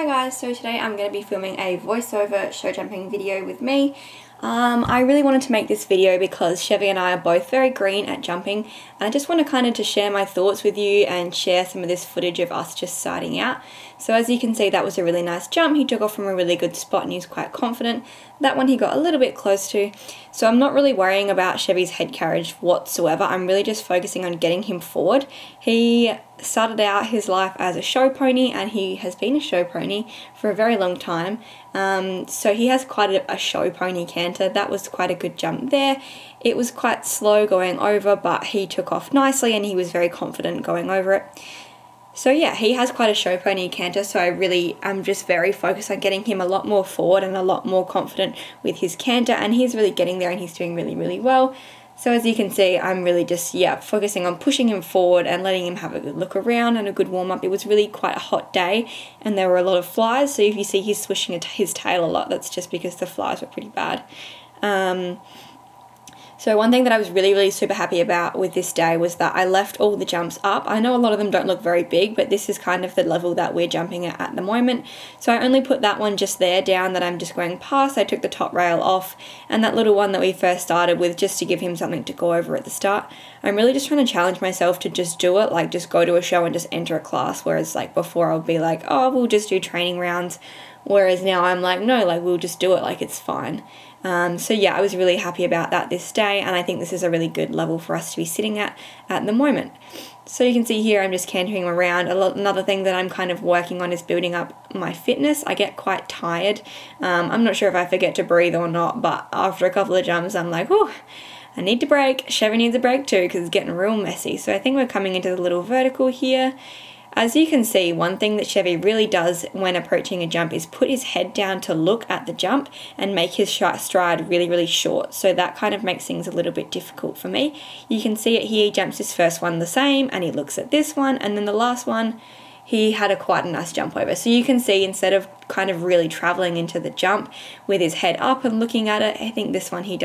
guys, so today I'm going to be filming a voiceover show jumping video with me. I really wanted to make this video because Chevy and I are both very green at jumping, and I just want to kind of share my thoughts with you and share some of this footage of us just starting out. So as you can see, that was a really nice jump. He took off from a really good spot and he was quite confident. That one he got a little bit close to. So I'm not really worrying about Chevy's head carriage whatsoever. I'm really just focusing on getting him forward. He started out his life as a show pony, and he has been a show pony for a very long time. So he has quite a show pony canter. That was quite a good jump there. It was quite slow going over, but he took off nicely and he was very confident going over it. So yeah, he has quite a show pony canter, so I'm just very focused on getting him a lot more forward and a lot more confident with his canter, and he's really getting there and he's doing really, really well. So as you can see, I'm really just, focusing on pushing him forward and letting him have a good look around and a good warm-up. It was really quite a hot day and there were a lot of flies, so if you see he's swishing his tail a lot, that's just because the flies were pretty bad. So one thing that I was really super happy about with this day was that I left all the jumps up. I know a lot of them don't look very big, but this is kind of the level that we're jumping at the moment. So I only put that one just there down that I'm just going past. I took the top rail off, and that little one that we first started with, just to give him something to go over at the start. I'm really just trying to challenge myself to just do it, like just go to a show and just enter a class, whereas like before I'll be like, oh, we'll just do training rounds. Whereas now I'm like, no, like we'll just do it, like it's fine. So yeah, I was really happy about that this day, and I think this is a really good level for us to be sitting at the moment. So you can see here I'm just cantering around. Another thing that I'm kind of working on is building up my fitness. I get quite tired. I'm not sure if I forget to breathe or not, but after a couple of jumps I'm like, oh, I need to break. Chevy needs a break too because it's getting real messy. So I think we're coming into the little vertical here. As you can see, one thing that Chevy really does when approaching a jump is put his head down to look at the jump and make his stride really short. So that kind of makes things a little bit difficult for me. You can see it here, he jumps his first one the same and he looks at this one, and then the last one he had quite a nice jump over. So you can see instead of kind of really traveling into the jump with his head up and looking at it, I think this one he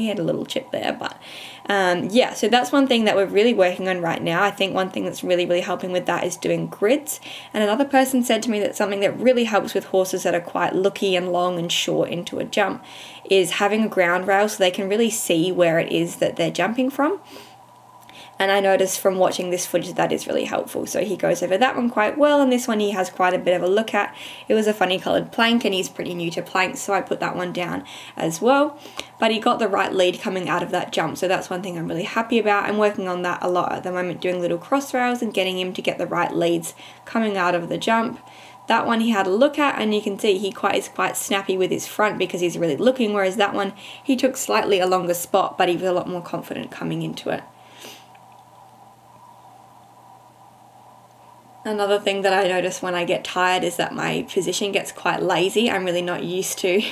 had a little chip there, but yeah, so that's one thing that we're really working on right now. I think one thing that's really helping with that is doing grids. And another person said to me that something that really helps with horses that are quite looky and long and short into a jump is having a ground rail so they can really see where it is that they're jumping from. And I noticed from watching this footage that is really helpful. So he goes over that one quite well, and this one he has quite a bit of a look at. It was a funny coloured plank and he's pretty new to planks, so I put that one down as well. But he got the right lead coming out of that jump, so that's one thing I'm really happy about. I'm working on that a lot at the moment, doing little cross rails and getting him to get the right leads coming out of the jump. That one he had a look at, and you can see he is quite snappy with his front because he's really looking, whereas that one he took slightly a longer spot, but he was a lot more confident coming into it. Another thing that I notice when I get tired is that my position gets quite lazy. I'm really not used to.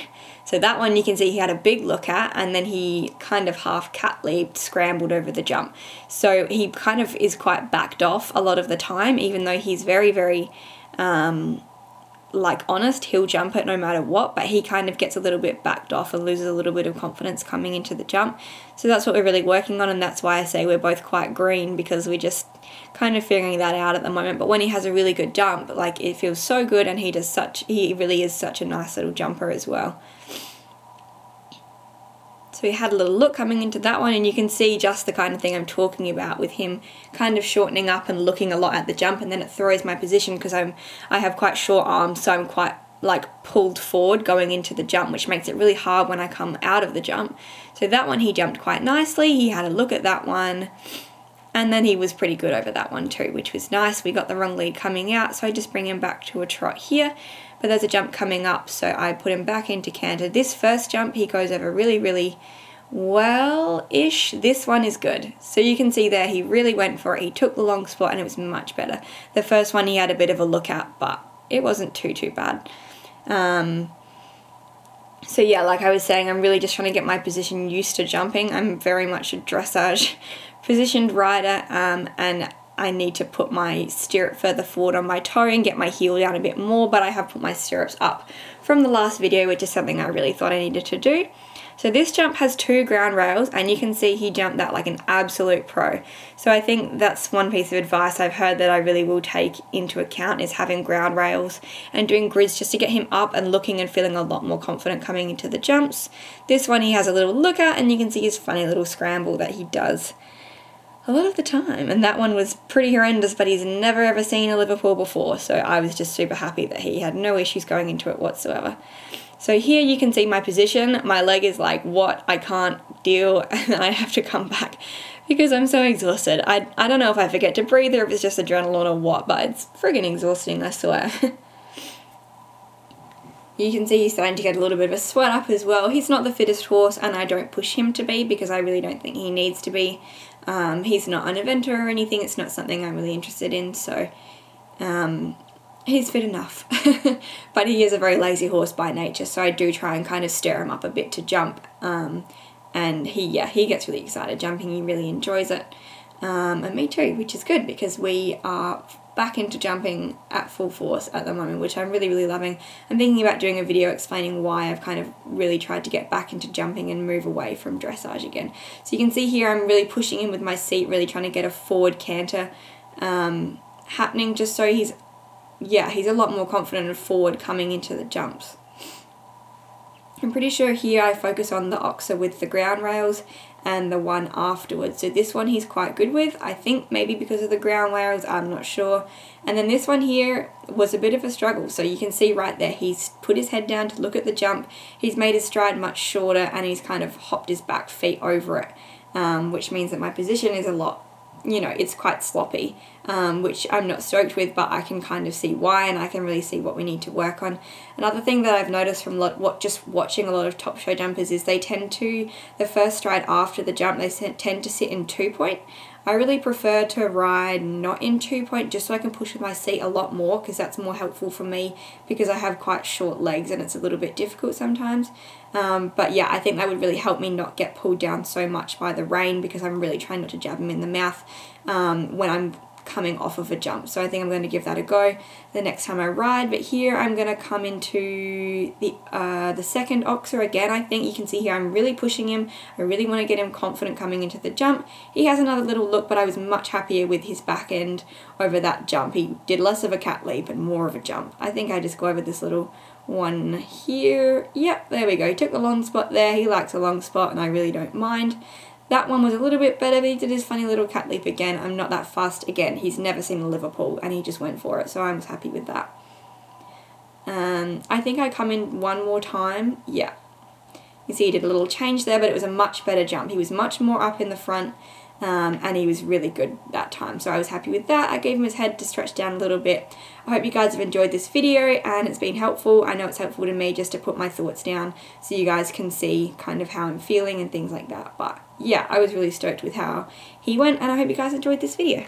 So that one you can see he had a big look at, and then he kind of half cat leaped, scrambled over the jump. So he kind of is quite backed off a lot of the time, even though he's very like honest, he'll jump it no matter what, but he kind of gets a little bit backed off and loses a little bit of confidence coming into the jump. So that's what we're really working on, and that's why I say we're both quite green, because we're just kind of figuring that out at the moment. But when he has a really good jump, like it feels so good, and he really is such a nice little jumper as well. So he had a little look coming into that one, and you can see just the kind of thing I'm talking about with him kind of shortening up and looking a lot at the jump, and then it throws my position because I have quite short arms, so I'm quite like pulled forward going into the jump, which makes it really hard when I come out of the jump. So that one he jumped quite nicely. He had a look at that one, and then he was pretty good over that one too, which was nice. We got the wrong lead coming out, so I just bring him back to a trot here. But there's a jump coming up, so I put him back into canter. This first jump he goes over really well-ish. This one is good. So you can see there he really went for it. He took the long spot and it was much better. The first one he had a bit of a look at, but it wasn't too bad. So yeah, like I was saying, I'm really just trying to get my position used to jumping. I'm very much a dressage positioned rider, and I need to put my stirrup further forward on my toe and get my heel down a bit more, but I have put my stirrups up from the last video, which is something I really thought I needed to do. So this jump has 2 ground rails, and you can see he jumped that like an absolute pro. So I think that's one piece of advice I've heard that I really will take into account, is having ground rails and doing grids just to get him up and looking and feeling a lot more confident coming into the jumps. This one he has a little look at, and you can see his funny little scramble that he does a lot of the time, and that one was pretty horrendous, but he's never ever seen a Liverpool before, so I was just super happy that he had no issues going into it whatsoever. So here you can see my position. My leg is like, what? I can't deal, and I have to come back because I'm so exhausted. I don't know if I forget to breathe or if it's just adrenaline or what, but it's friggin' exhausting, I swear. You can see he's starting to get a little bit of a sweat up as well. He's not the fittest horse, and I don't push him to be because I really don't think he needs to be. He's not an eventer or anything. It's not something I'm really interested in, so he's fit enough. But he is a very lazy horse by nature, so I do try and kind of stir him up a bit to jump. And he gets really excited jumping. He really enjoys it. And me too, which is good because we are back into jumping at full force at the moment, which I'm really, really loving. I'm thinking about doing a video explaining why I've kind of really tried to get back into jumping and move away from dressage again. So you can see here I'm really pushing him with my seat, really trying to get a forward canter happening, just so he's a lot more confident and forward coming into the jumps. I'm pretty sure here I focus on the oxer with the ground rails and the one afterwards. So this one he's quite good with, I think maybe because of the ground rails, I'm not sure. And then this one here was a bit of a struggle. So you can see right there, he's put his head down to look at the jump, he's made his stride much shorter, and he's kind of hopped his back feet over it, which means that my position is a lot, it's quite sloppy, which I'm not stoked with, but I can kind of see why, and I can really see what we need to work on. Another thing that I've noticed from just watching a lot of top show jumpers is they tend to, the first stride after the jump, they tend to sit in 2-point. I really prefer to ride not in 2-point, just so I can push with my seat a lot more, because that's more helpful for me because I have quite short legs and it's a little bit difficult sometimes. But yeah, I think that would really help me not get pulled down so much by the rein, because I'm really trying not to jab him in the mouth when I'm coming off of a jump. So I think I'm going to give that a go the next time I ride. But here I'm going to come into the second oxer again. I think you can see here I'm really pushing him. I really want to get him confident coming into the jump. He has another little look, but I was much happier with his back end over that jump. He did less of a cat leap and more of a jump. I think I just go over this little one here. Yep, there we go. He took the long spot there. He likes a long spot and I really don't mind. That one was a little bit better, but he did his funny little cat leap again. I'm not that fast. Again, he's never seen a Liverpool and he just went for it, so I was happy with that. I think I come in one more time. Yeah. You see he did a little change there, but it was a much better jump. He was much more up in the front, and he was really good that time, so I was happy with that. I gave him his head to stretch down a little bit. I hope you guys have enjoyed this video and it's been helpful. I know it's helpful to me just to put my thoughts down so you guys can see kind of how I'm feeling and things like that. But yeah, I was really stoked with how he went, and I hope you guys enjoyed this video.